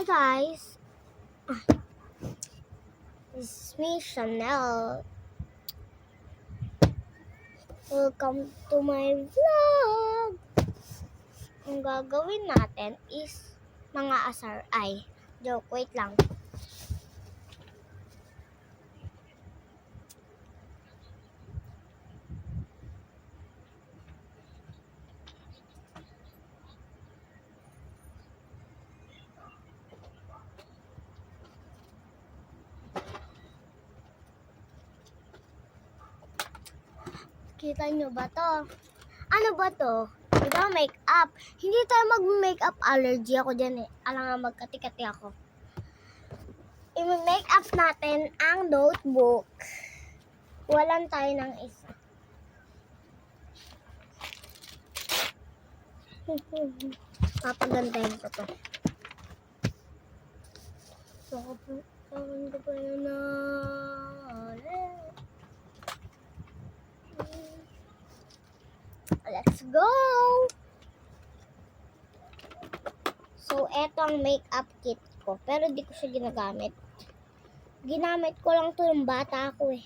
Hi guys, this is me Chanel. Welcome to my vlog. Ang gagawin natin is mga asar ay. Joke, wait lang. Kita nyo ba to? Ano ba to? Diba make-up? Hindi tayo mag-make-up, allergy ako dyan eh. Alam nga magkati-kati ako. I-make-up natin ang notebook. Walan tayo ng isa. Papagandahin ko to. Saan ko pa yun na? Let's go! So, eto ang makeup kit ko. Pero di ko siya ginagamit. Ginamit ko lang to yung bata ako eh.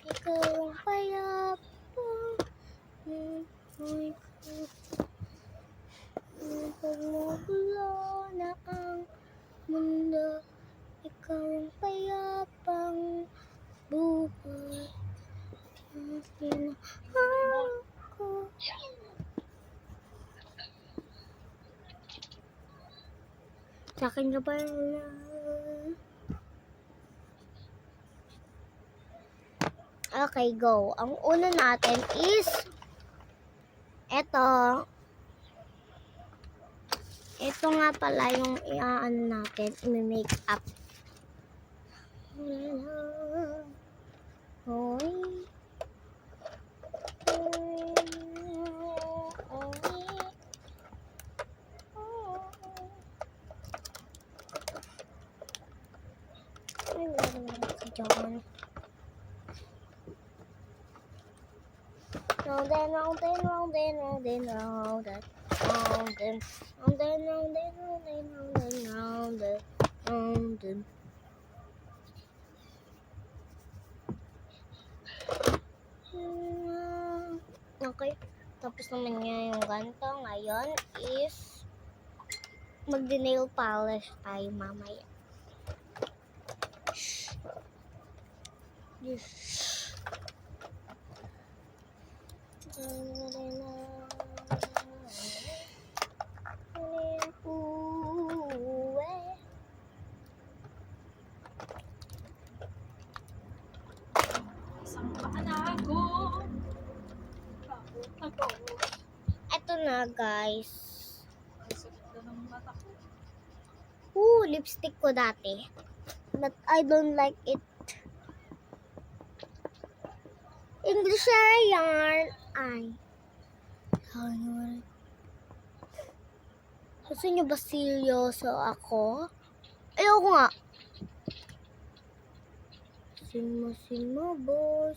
Ikaw ang payapa. Pagmula na ang mundo. Ikaw ang payapang buhay. Akin ako. Sa akin ka ba yun? Okay, go. Ang una natin is eto. Ito nga pala yung i-ano natin, i-make up. Hoy. Okay, tapos naman niya yung ganito. Ngayon is mag-nail polish tayo mamaya. Ito na guys. Lipstick ko dati. But I don't like it. English yarn. Ay. Gusto nyo ba seryoso ako? Ayoko nga. Simo boy.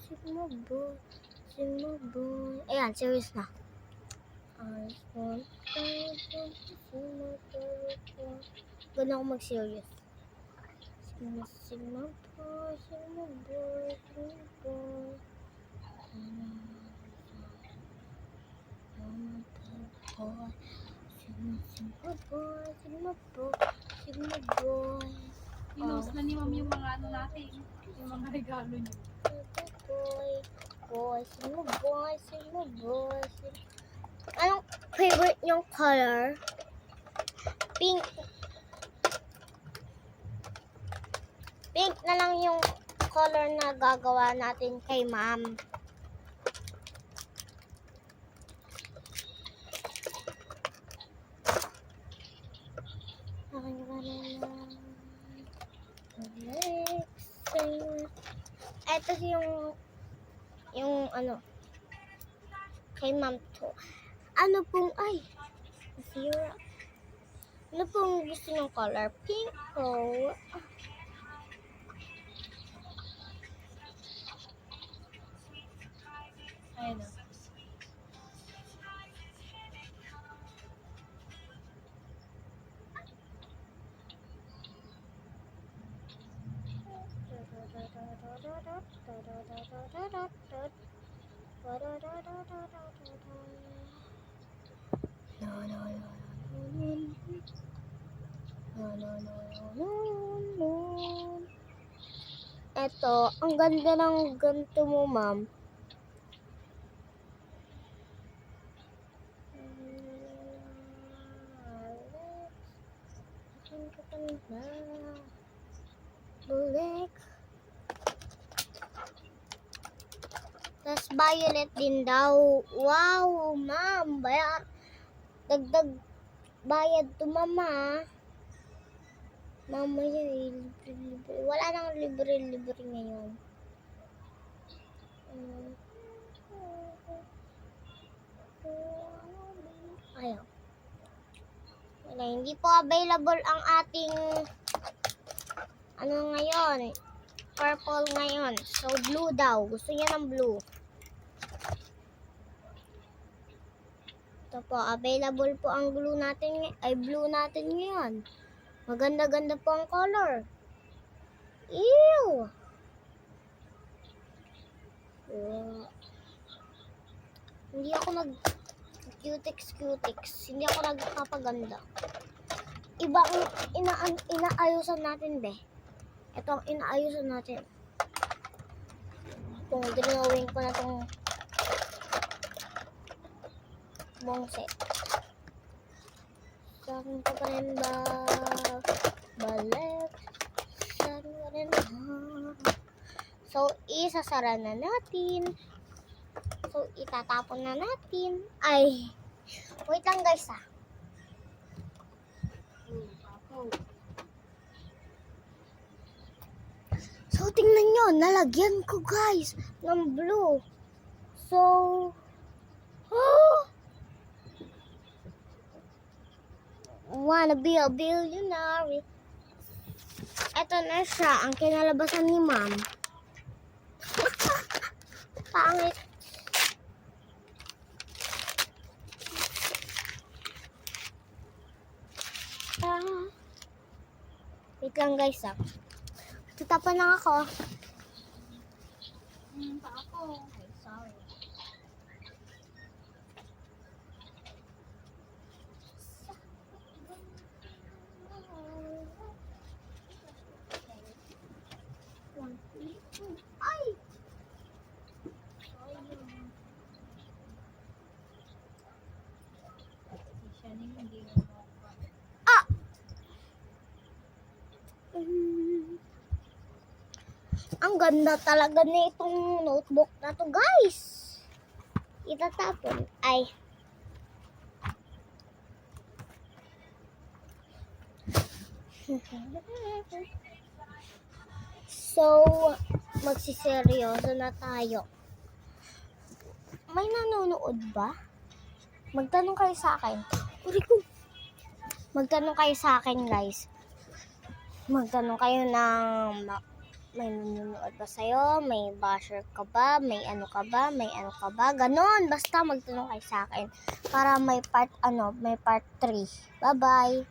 Ayan, serious na. Ganda ako mag-serious. Simo boy. Sigma boy. Pinost na ni Ma'am yung mga ano natin, yung mga regalo niyo. Sigma boy. Anong favorite niyong color? Pink. Pink na lang yung color na gagawa natin kay Ma'am. Ito yung ano kay Ma'am to. Ano pong zero. Ano pong gusto ng color? Pink po. Ayun na. Eto, ang ganda ng ganito mo, ma'am. Bulik. Tapos violet din daw. Wow, ma'am. Dagdag bayad to, mama. Mamaya libre-libre. Wala nang libre-libre ngayon. Ayaw. Wala, hindi po available ang ating ngayon. Purple ngayon. So, blue daw. Gusto niya ng blue. Ito po, available po ang blue natin ngayon. Maganda-ganda po ang color. Ew! Hindi ako cutex. Hindi ako nagpapaganda. Iba ang inaayusan natin, be. Ito ang inaayusan natin. Kung drawing ko na itong buong set. Saan ko pa rin ba? Balik. Saan ko rin ba? So, isasara na natin. So, itatapon na natin. Ay, wait lang guys ah. So, tingnan nyo. Nalagyan ko guys ng blue. So, wanna be a billionaire. Ito na siya, ang kinalabasan ni ma'am. Pangit. Wait lang guys ah. Tatapan lang ako. Pa ako. Ay, sorry. Ay! Siya din hindi mo. Ah! Ang ganda talaga nitong notebook na to, guys. Itatapon. Ay. So, magsiseryoso na tayo. May nanonood ba? Magtanong kayo sa akin. Magtanong kayo sa akin, guys. Magtanong kayo ng may nanonood ba sa'yo? May basher ka ba? May ano ka ba? May ano ka ba? Ganon. Basta magtanong kayo sa akin. Para may part 3. Bye-bye.